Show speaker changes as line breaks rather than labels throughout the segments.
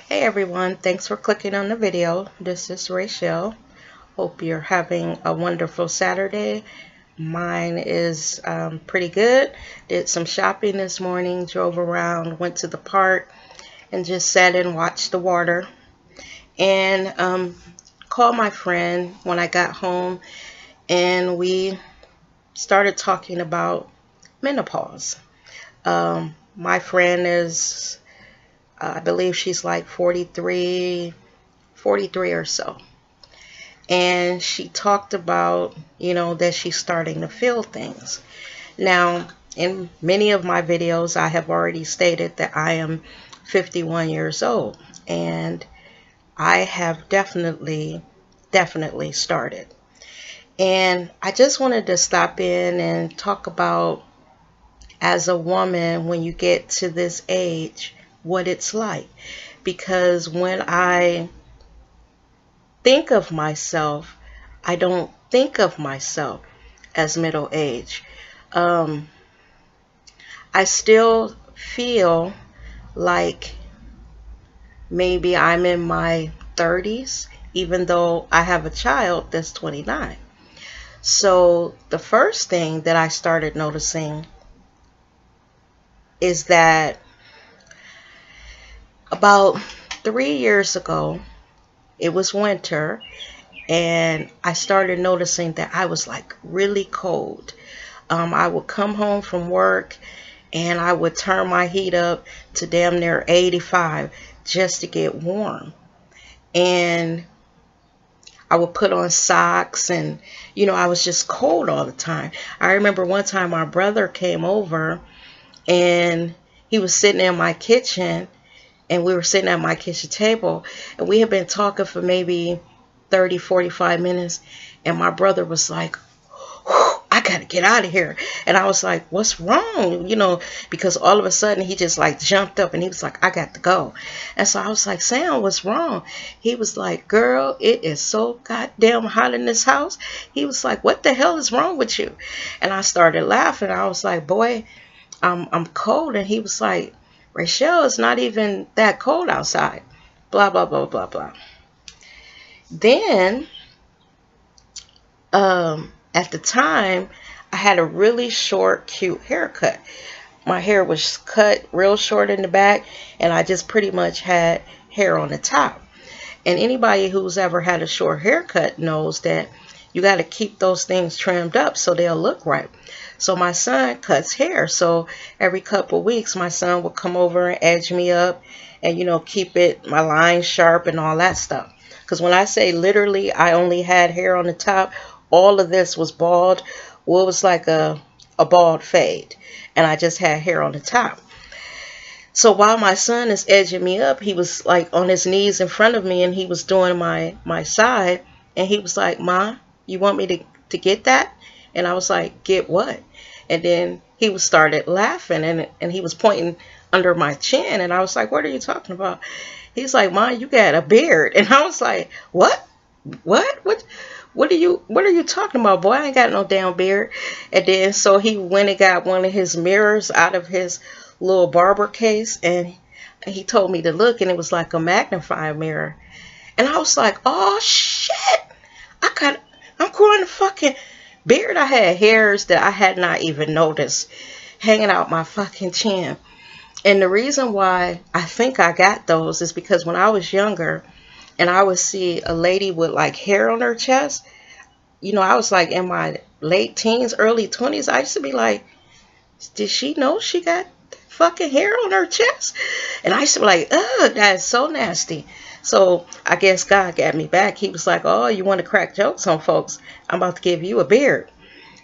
Hey everyone, thanks for clicking on the video. This is Rachel. Hope you're having a wonderful Saturday. Mine is pretty good. Did some shopping this morning, drove around, went to the park, and just sat and watched the water. And called my friend when I got home, and we started talking about menopause. My friend is, I believe she's like 43 or so. And she talked about, that she's starting to feel things. Now, in many of my videos, I have already stated that I am 51 years old, and I have definitely started. And I just wanted to stop in and talk about, as a woman, when you get to this age, what it's like. Because when I think of myself, I don't think of myself as middle age. Um, I still feel like maybe I'm in my 30s, even though I have a child that's 29. So the first thing that I started noticing is that about 3 years ago, it was winter, and I started noticing that I was like really cold. I would come home from work and I would turn my heat up to damn near 85 just to get warm. And I would put on socks, and I was just cold all the time. I remember one time my brother came over, and he was sitting in my kitchen, and we were sitting at my kitchen table, and we had been talking for maybe 30-45 minutes, and my brother was like, I gotta get out of here. And I was like, what's wrong? Because all of a sudden he just like jumped up and he was like, I got to go. And so I was like, Sam, what's wrong? He was like, girl, it is so goddamn hot in this house. He was like, what the hell is wrong with you? And I started laughing. I was like, boy, I'm cold. And he was like, Rachel, it's not even that cold outside. Blah, blah, blah, blah, blah. Then, at the time, I had a really short, cute haircut. My hair was cut real short in the back, and I just pretty much had hair on the top. And anybody who's ever had a short haircut knows that you got to keep those things trimmed up so they'll look right. So my son cuts hair. So every couple of weeks, my son would come over and edge me up and, keep my lines sharp and all that stuff. Because when I say literally I only had hair on the top, all of this was bald. Well, it was like a bald fade. And I just had hair on the top. So while my son is edging me up, he was like on his knees in front of me, and he was doing my side. And he was like, Ma, you want me to get that? And I was like, get what? And then he started laughing, and he was pointing under my chin. And I was like, what are you talking about? He's like, Ma, you got a beard. And I was like, what? What are you talking about, boy? I ain't got no damn beard. And then so he went and got one of his mirrors out of his little barber case, and he told me to look, and it was like a magnifying mirror. And I was like, oh shit, I'm growing a fucking beard. I had hairs that I had not even noticed hanging out my fucking chin. And the reason why I think I got those is because when I was younger and I would see a lady with like hair on her chest, I was like in my late teens, early 20s. I used to be like, did she know she got fucking hair on her chest? And I used to be like, ugh, that is so nasty. So I guess God got me back. He was like, oh, you want to crack jokes on folks? I'm about to give you a beard.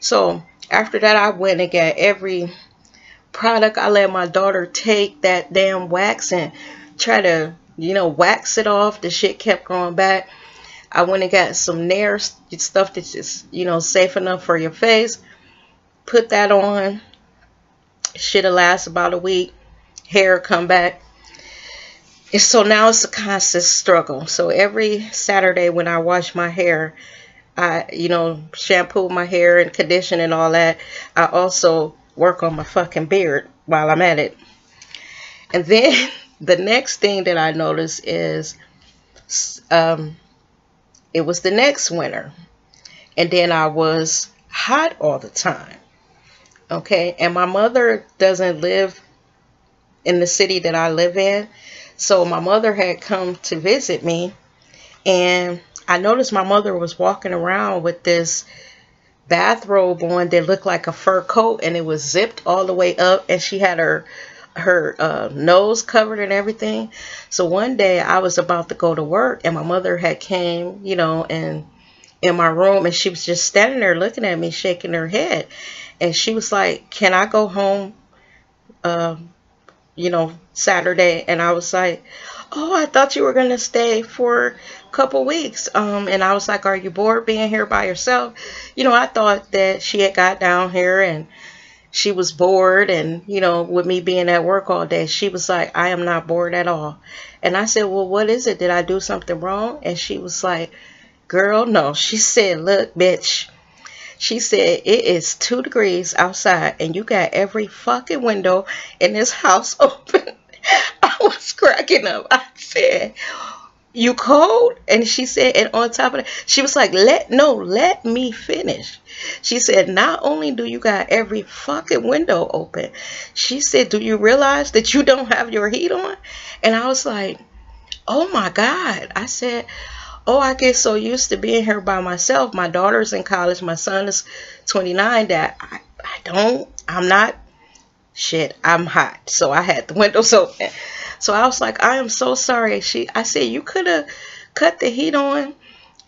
So after that, I went and got every product. I let my daughter take that damn wax and try to, wax it off. The shit kept growing back. I went and got some Nair stuff that's just, safe enough for your face. Put that on. Shit'll last about a week. Hair come back. And so now it's a constant struggle. So every Saturday when I wash my hair, I, shampoo my hair and condition and all that. I also work on my fucking beard while I'm at it. And then the next thing that I noticed is um, it was the next winter, and then I was hot all the time. Okay, and my mother doesn't live in the city that I live in, so my mother had come to visit me, and I noticed my mother was walking around with this bathrobe on that looked like a fur coat, and it was zipped all the way up, and she had her nose covered and everything. So one day I was about to go to work, and my mother had came, and in my room, and she was just standing there looking at me, shaking her head, and she was like, "Can I go home uh, Saturday?" And I was like, "Oh, I thought you were gonna stay for a couple weeks." And I was like, "Are you bored being here by yourself?" I thought that she had got down here and she was bored, and with me being at work all day. She was like, "I am not bored at all." And I said, "Well, what is it? Did I do something wrong?" And she was like, "Girl, no." She said, "Look, bitch." She said, "It is 2 degrees outside and you got every fucking window in this house open." I was cracking up. I said, "You cold?" And she said, and on top of that, she was like, let me finish. She said, "Not only do you got every fucking window open," she said, "do you realize that you don't have your heat on?" And I was like, "Oh my God." I said, "Oh, I get so used to being here by myself. My daughter's in college. My son is 29 that I'm not, shit, I'm hot." So I had the windows open. So I was like, "I am so sorry." I said, "You could have cut the heat on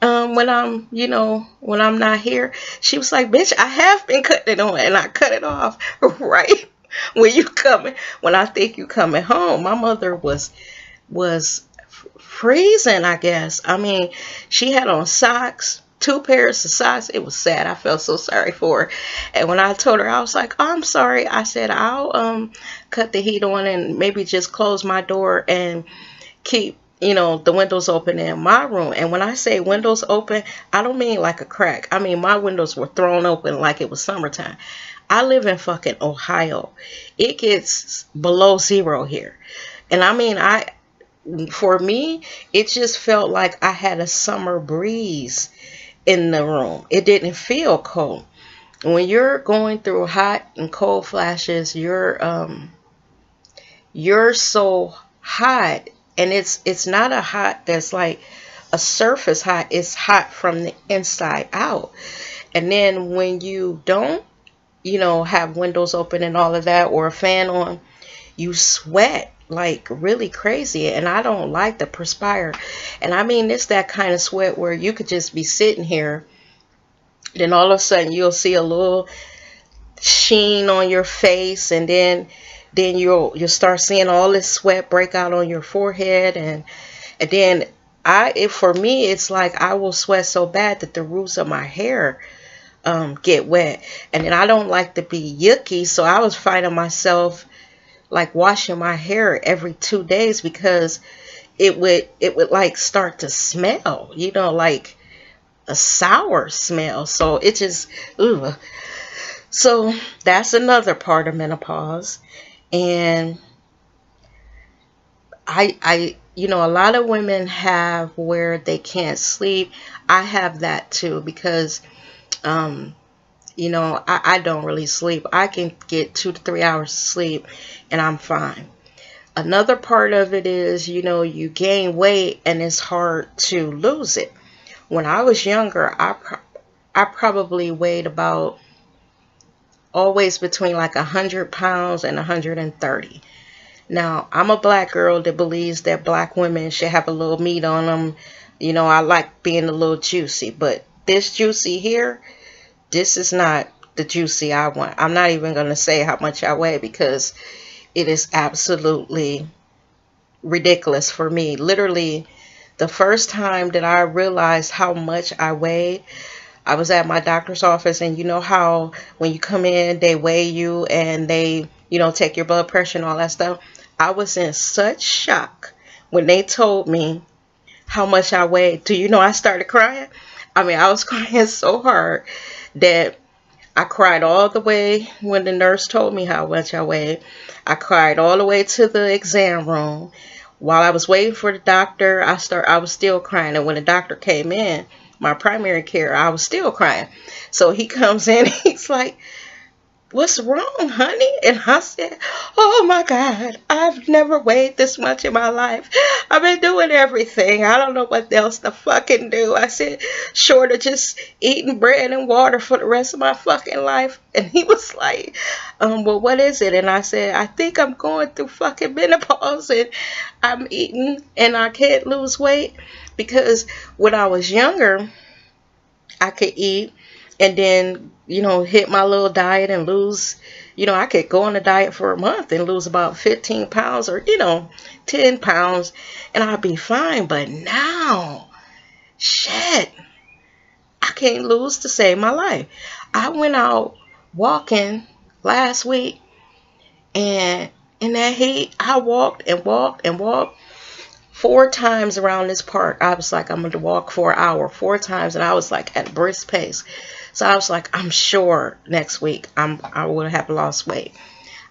when I'm not here." She was like, "Bitch, I have been cutting it on and I cut it off right when I think you coming home." My mother was freezing, I guess. I mean, she had on socks, 2 pairs of socks. It was sad. I felt so sorry for her. And when I told her, I was like, "Oh, I'm sorry." I said, "I'll cut the heat on and maybe just close my door and keep the windows open in my room." And when I say windows open, I don't mean like a crack. I mean my windows were thrown open like it was summertime. I live in fucking Ohio. It gets below zero here. And I mean, for me, it just felt like I had a summer breeze in the room. It didn't feel cold. When you're going through hot and cold flashes, you're so hot, and it's not a hot that's like a surface hot. It's hot from the inside out. And then when you don't, have windows open and all of that, or a fan on, you sweat like really crazy, and I don't like to perspire. And I mean, it's that kind of sweat where you could just be sitting here, then all of a sudden you'll see a little sheen on your face, and then you'll start seeing all this sweat break out on your forehead, and then for me, it's like I will sweat so bad that the roots of my hair get wet. And then I don't like to be yucky, so I was finding myself like washing my hair every 2 days, because it would like start to smell, like a sour smell. So it just, ugh. So that's another part of menopause. And a lot of women have where they can't sleep. I have that too, because I don't really sleep. I can get 2 to 3 hours of sleep and I'm fine. Another part of it is, you gain weight and it's hard to lose it. When I was younger, I probably weighed about always between like 100 pounds and 130. Now, I'm a black girl that believes that black women should have a little meat on them. I like being a little juicy, but this juicy here, this is not the juicy I want. I'm not even going to say how much I weigh, because it is absolutely ridiculous for me. Literally, the first time that I realized how much I weighed, I was at my doctor's office, and you know how when you come in, they weigh you and they, take your blood pressure and all that stuff. I was in such shock when they told me how much I weighed. Do you know I started crying? I mean, I was crying so hard that I cried all the way when the nurse told me how much I weighed. I cried all the way to the exam room. While I was waiting for the doctor, I was still crying. And when the doctor came in, my primary care, I was still crying. So he comes in, he's like, "What's wrong, honey?" And I said, "Oh my God, I've never weighed this much in my life. I've been doing everything. I don't know what else to fucking do." I said, "Short of just eating bread and water for the rest of my fucking life." And he was like, "Well, what is it?" And I said, "I think I'm going through fucking menopause and I'm eating and I can't lose weight." Because when I was younger, I could eat and then, hit my little diet and lose, I could go on a diet for a month and lose about 15 pounds or, 10 pounds and I'd be fine. But now, shit, I can't lose to save my life. I went out walking last week and in that heat, I walked and walked and walked 4 times around this park. I was like, I'm going to walk for an hour 4 times, and I was like at a brisk pace. So I was like, I'm sure next week I will have lost weight.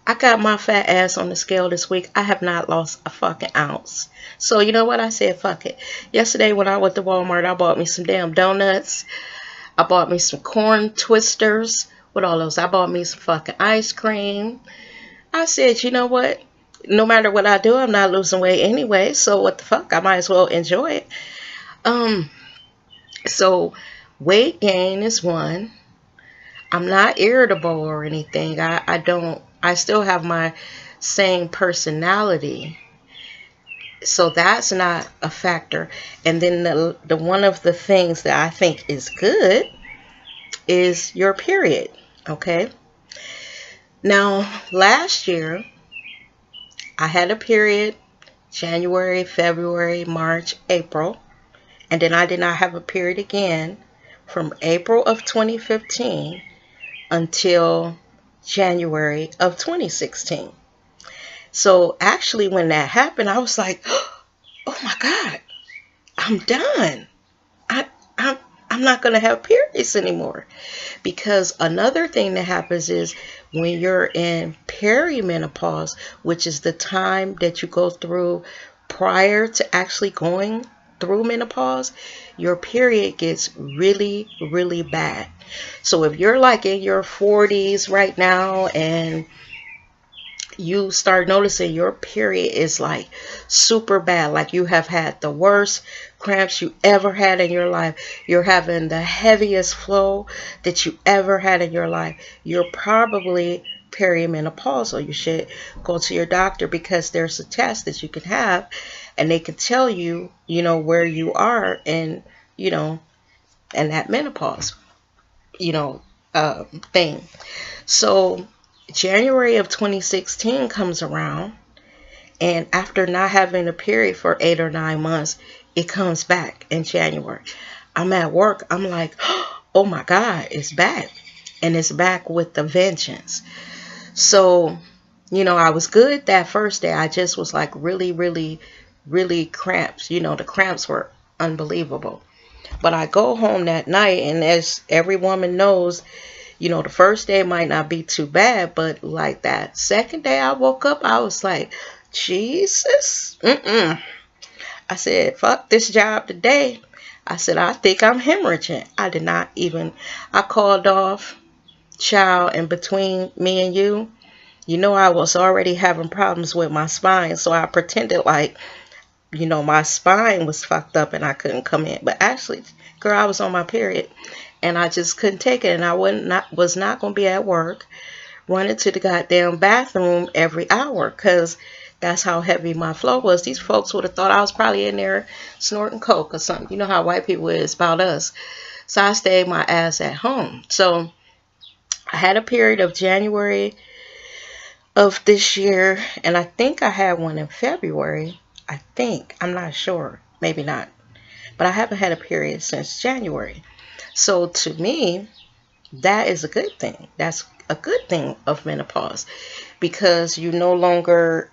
I got my fat ass on the scale this week. I have not lost a fucking ounce. So you know what? I said, fuck it. Yesterday when I went to Walmart, I bought me some damn donuts. I bought me some corn twisters. What all those? I bought me some fucking ice cream. I said, you know what? No matter what I do, I'm not losing weight anyway. So what the fuck? I might as well enjoy it. Um, so weight gain is one. I'm not irritable or anything. I still have my same personality. So that's not a factor. And then the one of the things that I think is good is your period. Okay. Now, last year, I had a period January, February, March, April. And then I did not have a period again from April of 2015 until January of 2016. So actually when that happened, I was like, oh my God, I'm done. I, I'm, I'm not going to have periods anymore. Because another thing that happens is when you're in perimenopause, which is the time that you go through prior to actually going through menopause, your period gets really, really bad. So if you're like in your 40s right now and you start noticing your period is like super bad, like you have had the worst cramps you ever had in your life, you're having the heaviest flow that you ever had in your life, you're probably perimenopausal. You should go to your doctor because there's a test that you can have and they can tell you, where you are and, and that menopause, you know, thing. So January of 2016 comes around, and after not having a period for 8 or 9 months, it comes back in January. I'm at work. I'm like, oh my God, it's back. And it's back with the vengeance. So, I was good that first day. I just was like really, really, really cramps. The cramps were unbelievable. But I go home that night, and as every woman knows, the first day might not be too bad, but like that second day I woke up, I was like, Jesus. I said, fuck this job today. I said, I think I'm hemorrhaging. I called off, child, and between me and you, I was already having problems with my spine, so I pretended like, my spine was fucked up and I couldn't come in. But actually, girl, I was on my period and I just couldn't take it, and I was not going to be at work running to the goddamn bathroom every hour because that's how heavy my flow was. These folks would have thought I was probably in there snorting coke or something. You know how white people is about us. So I stayed my ass at home. So I had a period of January of this year, and I think I had one in February. I think. I'm not sure. Maybe not. But I haven't had a period since January. So to me, that is a good thing. That's a good thing of menopause because you no longer,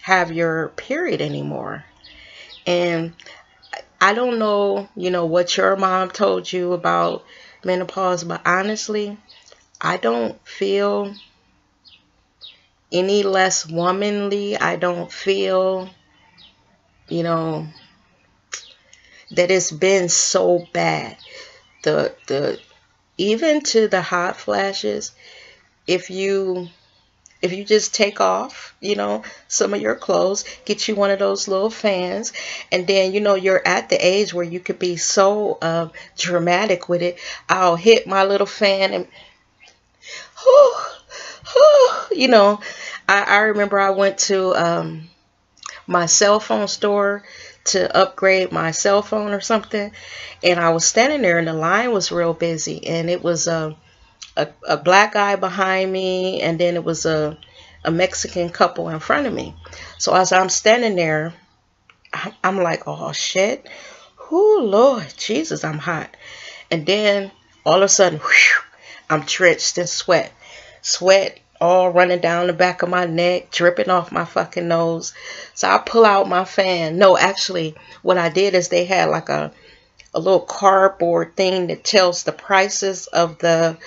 have your period anymore. And I don't know, what your mom told you about menopause, but honestly, I don't feel any less womanly. I don't feel, you know, that it's been so bad. The even to the hot flashes, if you just take off, some of your clothes, get you one of those little fans, and then, you're at the age where you could be so dramatic with it. I'll hit my little fan and, whew, whew, I remember I went to my cell phone store to upgrade my cell phone or something, and I was standing there and the line was real busy, and it was a black guy behind me, and then it was a Mexican couple in front of me. So as I'm standing there, I'm like, oh shit, oh Lord Jesus, I'm hot. And then all of a sudden, whew, I'm drenched in sweat. Sweat all running down the back of my neck, dripping off my fucking nose. So I pull out my fan. No, actually, what I did is they had like a little cardboard thing that tells the prices of the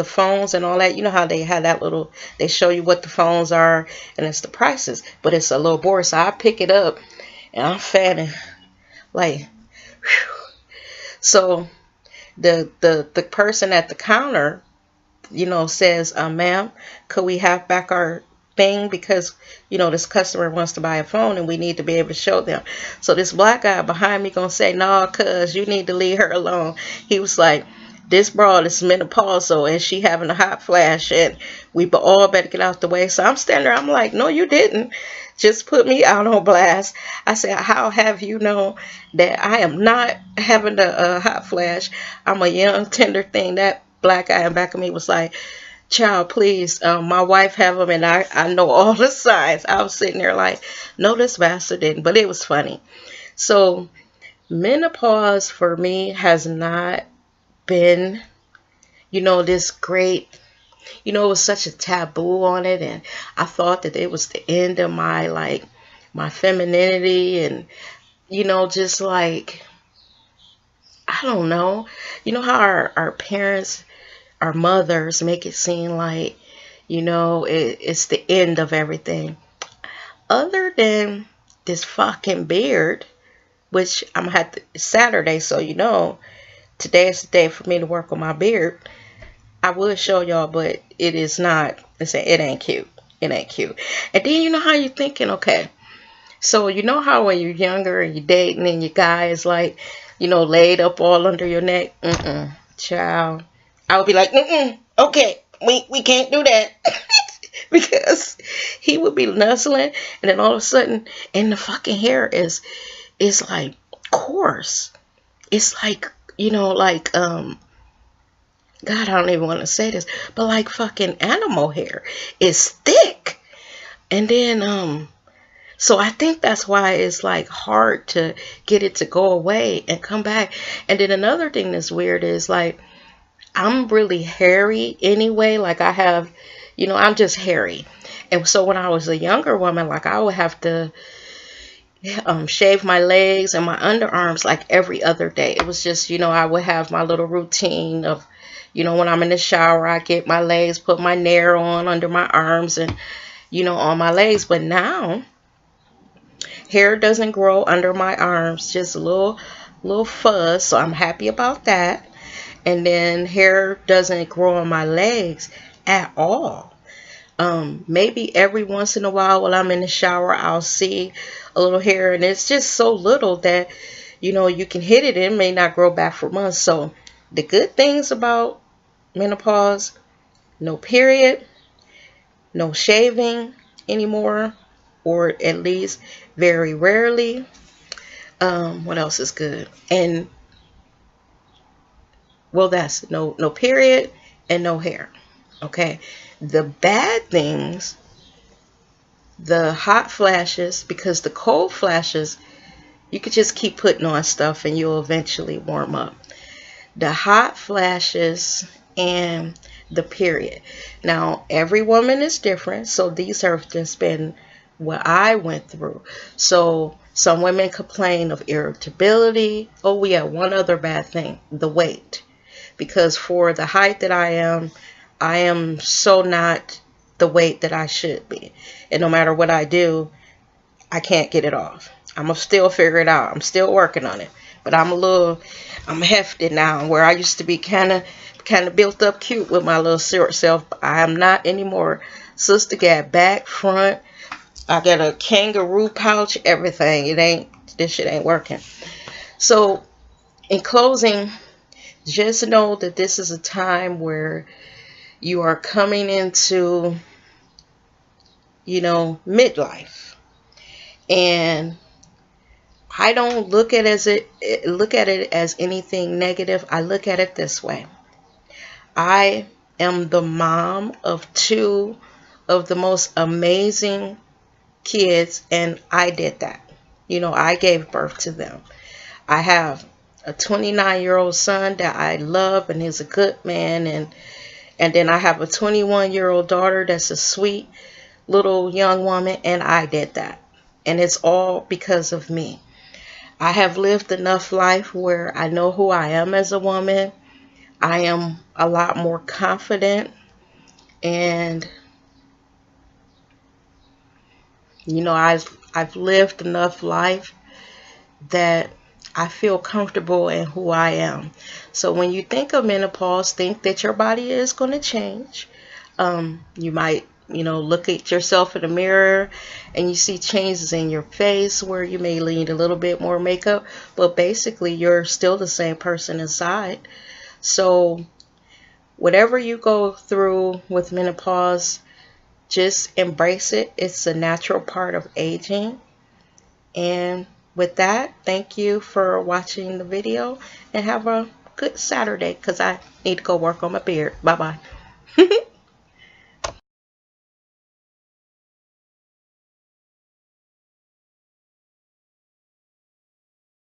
phones and all that. You know how they have that little, they show you what the phones are and it's the prices, but it's a little board. So I pick it up and I'm fanning like, whew. So the person at the counter, says, ma'am, could we have back our thing, because this customer wants to buy a phone and we need to be able to show them. So this black guy behind me gonna say, no, cuz you need to leave her alone. He was like, this broad is menopausal and she having a hot flash and we all better get out the way. So I'm standing there, I'm like, no you didn't just put me out on blast. I said, how have you known that I am not having a hot flash? I'm a young tender thing. That black guy in back of me was like, child, please, my wife have them and I know all the signs. I was sitting there like, no, this bastard didn't, but it was funny. So menopause for me has not been, this great, it was such a taboo on it, and I thought that it was the end of my femininity, and, just like, I don't know, how our parents, our mothers make it seem like, it's the end of everything. Other than this fucking beard, which I'm gonna have to, it's Saturday, so today is the day for me to work on my beard. I would show y'all, but it is not, it ain't cute. It ain't cute. And then how you're thinking, okay, so how when you're younger and you're dating and your guy is like, laid up all under your neck? Child. I would be like, okay, we can't do that. Because he would be nuzzling, and then all of a sudden, and the fucking hair is like coarse. It's like, God, I don't even want to say this, but like fucking animal hair. It's thick. And then, so I think that's why it's like hard to get it to go away and come back. And then another thing that's weird is like, I'm really hairy anyway. Like I have, I'm just hairy. And so when I was a younger woman, like I would have to shave my legs and my underarms like every other day. It was just, I would have my little routine of, when I'm in the shower, I get my legs, put my nair on under my arms and, on my legs. But now, hair doesn't grow under my arms, just a little fuzz. So I'm happy about that. And then hair doesn't grow on my legs at all. Maybe every once in a while I'm in the shower, I'll see a little hair, and it's just so little that, you can hit it and it may not grow back for months. So the good things about menopause: no period, no shaving anymore, or at least very rarely. What else is good? And well, that's no period and no hair. Okay. The bad things, the hot flashes, because the cold flashes, you could just keep putting on stuff and you'll eventually warm up. The hot flashes and the period. Now, every woman is different, so these have just been what I went through. So some women complain of irritability. Oh, yeah, one other bad thing, the weight. because for the height that I am so not the weight that I should be. And no matter what I do, I can't get it off. I'm gonna still figure it out. I'm still working on it. But I'm hefty now, where I used to be kind of built up cute with my little short self. I am not anymore. Sister got back, front. I got a kangaroo pouch, everything. This shit ain't working. So in closing, just know that this is a time where you are coming into, midlife. And I don't look at it as anything negative. I look at it this way. I am the mom of two of the most amazing kids, and I did that. I gave birth to them. I have a 29-year-old son that I love and is a good man, and then I have a 21-year-old daughter that's a sweet little young woman, and I did that. And it's all because of me. I have lived enough life where I know who I am as a woman. I am a lot more confident, and I've lived enough life that I feel comfortable in who I am. So when you think of menopause, think that your body is going to change. You might, look at yourself in the mirror and you see changes in your face where you may need a little bit more makeup, but basically you're still the same person inside. So whatever you go through with menopause, just embrace it. It's a natural part of aging. And with that, thank you for watching the video, and have a good Saturday, because I need to go work on my beard. Bye-bye.